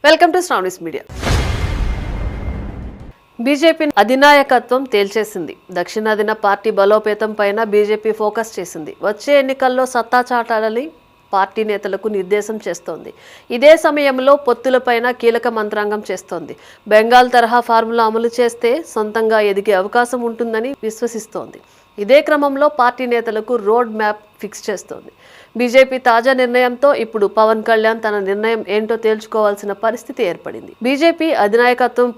Welcome to Sravani's media. BJP అధినాయకత్వం తేల్చేసింది. దక్షిణాదిన party బలోపేతం పైన బీజేపీ ఫోకస్ చేసింది. వచ్చే ఎన్నికల్లో సత్తా చాటాలని పార్టీ నేతలకు నిర్దేశం చేస్తోంది. ఇదే సమయంలో పొత్తులపైన కీలక మంత్రాంగం చేస్తోంది. బెంగాల్ తరహా ఫార్ములా అమలు చేస్తే సొంతంగా ఎదిగే అవకాశం ఉంటుందని విశ్వసిస్తోంది. ఇదే క్రమంలో పార్టీ నేతలకు రోడ్ మ్యాప్ ఫిక్స్ చేస్తోంది. బీజేపీ తాజా నిర్ణయంతో ఇప్పుడు పవన్ కళ్యాణ్ తన నిర్ణయం ఏంటో తేల్చుకోవాల్సిన పరిస్థితి ఏర్పడింది. బీజేపీ అధినాయకత్వం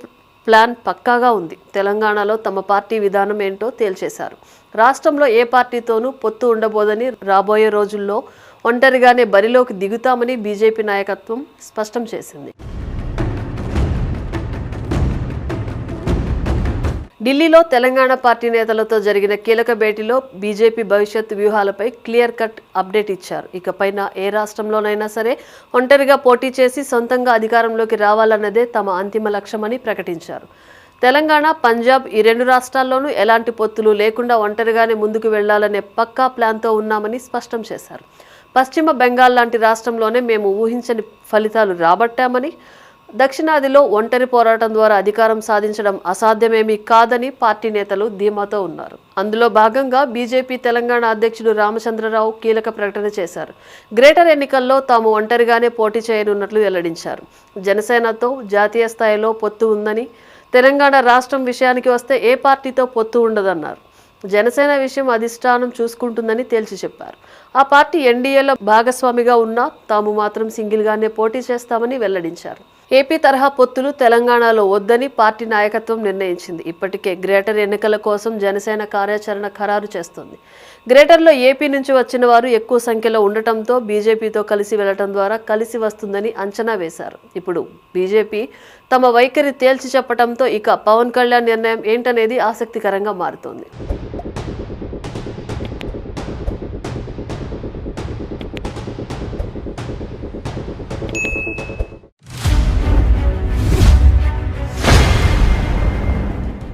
ప్లాన్ పక్కాగా ఉంది. తెలంగాణలో తమ పార్టీ విధానం ఏంటో తేల్చేశారు. రాష్ట్రంలో ఏ పార్టీతోనూ పొత్తు ఉండబోదని, రాబోయే రోజుల్లో ఒంటరిగానే బరిలోకి దిగుతామని బీజేపీ నాయకత్వం స్పష్టం చేసింది. ఢిల్లీలో తెలంగాణ పార్టీ నేతలతో జరిగిన కీలక భేటీలో బీజేపీ భవిష్యత్తు వ్యూహాలపై క్లియర్ కట్ అప్డేట్ ఇచ్చారు. ఇకపైన ఏ రాష్ట్రంలోనైనా సరే ఒంటరిగా పోటీ చేసి సొంతంగా అధికారంలోకి రావాలన్నదే తమ అంతిమ లక్ష్యమని ప్రకటించారు. తెలంగాణ, పంజాబ్ ఈ రెండు రాష్ట్రాల్లోనూ ఎలాంటి పొత్తులు లేకుండా ఒంటరిగానే ముందుకు వెళ్లాలనే పక్కా ప్లాన్తో ఉన్నామని స్పష్టం చేశారు. పశ్చిమ బెంగాల్ లాంటి రాష్ట్రంలోనే మేము ఊహించని ఫలితాలు రాబట్టామని, దక్షిణాదిలో ఒంటరి పోరాటం ద్వారా అధికారం సాధించడం అసాధ్యమేమీ కాదని పార్టీ నేతలు ధీమాతో ఉన్నారు. అందులో భాగంగా బీజేపీ తెలంగాణ అధ్యక్షుడు రామచంద్రరావు కీలక ప్రకటన చేశారు. గ్రేటర్ ఎన్నికల్లో తాము ఒంటరిగానే పోటీ చేయనున్నట్లు వెల్లడించారు. జనసేనతో జాతీయ స్థాయిలో పొత్తు ఉందని, తెలంగాణ రాష్ట్రం విషయానికి వస్తే ఏ పార్టీతో పొత్తు ఉండదన్నారు. జనసేన విషయం అధిష్టానం చూసుకుంటుందని తేల్చి చెప్పారు. ఆ పార్టీ ఎన్డీఏలో భాగస్వామిగా ఉన్నా తాము మాత్రం సింగిల్గానే పోటీ చేస్తామని వెల్లడించారు. ఏపీ తరహా పొత్తులు తెలంగాణలో వద్దని పార్టీ నాయకత్వం నిర్ణయించింది. ఇప్పటికే గ్రేటర్ ఎన్నికల కోసం జనసేన కార్యాచరణ ఖరారు చేస్తోంది. గ్రేటర్లో ఏపీ నుంచి వచ్చిన వారు ఎక్కువ సంఖ్యలో ఉండటంతో బీజేపీతో కలిసి వెళ్లటం ద్వారా కలిసి వస్తుందని అంచనా వేశారు. ఇప్పుడు బీజేపీ తమ వైఖరి తేల్చి చెప్పడంతో ఇక పవన్ కళ్యాణ్ నిర్ణయం ఏంటనేది ఆసక్తికరంగా మారుతోంది.